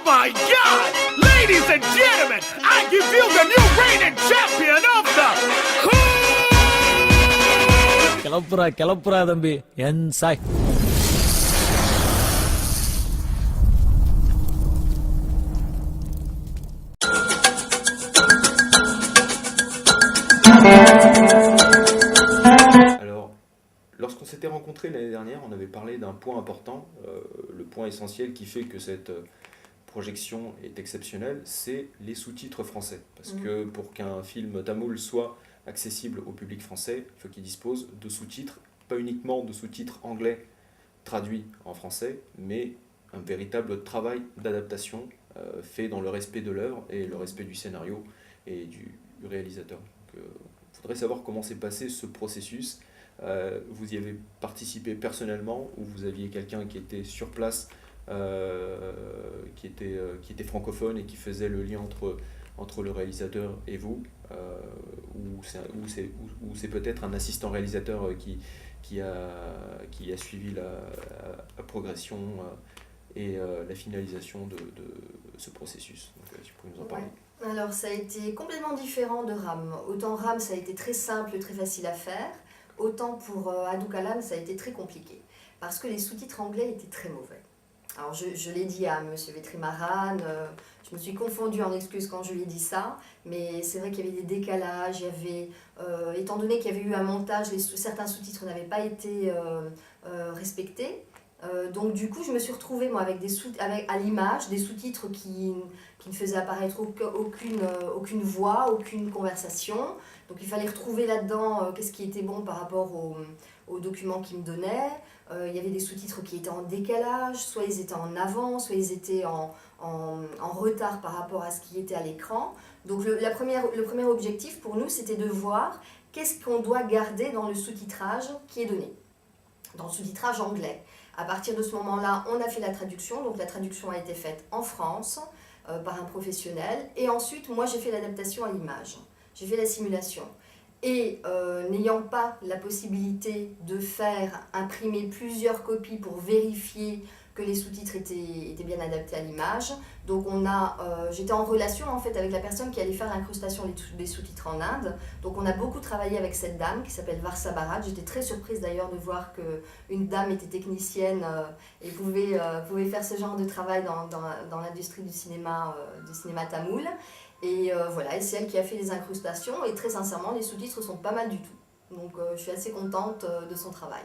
my God! Ladies and gentlemen, I give you the new reigning champion of the கிளப்புறா தம்பி என் Sai. Alors, lorsqu'on s'était rencontrés l'année dernière, on avait parlé d'un point important, le point essentiel qui fait que cette projection est exceptionnelle, c'est les sous-titres français. Parce que pour qu'un film tamoul soit accessible au public français, il faut qu'il dispose de sous-titres, pas uniquement de sous-titres anglais traduits en français, mais un véritable travail d'adaptation fait dans le respect de l'œuvre et le respect du scénario et du réalisateur. Donc, il faudrait savoir comment s'est passé ce processus. Vous y avez participé personnellement ou vous aviez quelqu'un qui était sur place, qui était francophone et qui faisait le lien entre le réalisateur et vous, ou c'est peut-être un assistant réalisateur qui a suivi la progression et la finalisation de ce processus. Donc, tu peux nous en parler. Ouais. Alors ça a été complètement différent de RAM. Autant RAM ça a été très simple, très facile à faire, autant pour Hadoukalam ça a été très compliqué, parce que les sous-titres anglais étaient très mauvais. Alors je l'ai dit à M. Vetrimaran, je me suis confondue en excuses quand je lui ai dit ça, mais c'est vrai qu'il y avait des décalages, étant donné qu'il y avait eu un montage, certains sous-titres n'avaient pas été respectés. Donc du coup je me suis retrouvée moi avec à l'image des sous-titres qui ne faisaient apparaître aucune voix, aucune conversation. Donc il fallait retrouver là-dedans qu'est-ce qui était bon par rapport aux documents qu'ils me donnaient. Il y avait des sous-titres qui étaient en décalage, soit ils étaient en avant, soit ils étaient en retard par rapport à ce qui était à l'écran. Donc le premier objectif pour nous c'était de voir qu'est-ce qu'on doit garder dans le sous-titrage qui est donné, dans le sous-titrage anglais. À partir de ce moment-là, on a fait la traduction, donc la traduction a été faite en France par un professionnel, et ensuite moi j'ai fait l'adaptation à l'image, j'ai fait la simulation. Et n'ayant pas la possibilité de faire imprimer plusieurs copies pour vérifier que les sous-titres étaient bien adaptés à l'image, donc j'étais en relation en fait avec la personne qui allait faire l'incrustation des sous-titres en Inde. Donc on a beaucoup travaillé avec cette dame qui s'appelle Varsa Bharat. J'étais très surprise d'ailleurs de voir qu'une dame était technicienne et pouvait faire ce genre de travail dans l'industrie du cinéma tamoul. Et voilà, et c'est elle qui a fait les incrustations, et très sincèrement les sous-titres sont pas mal du tout. Donc je suis assez contente de son travail.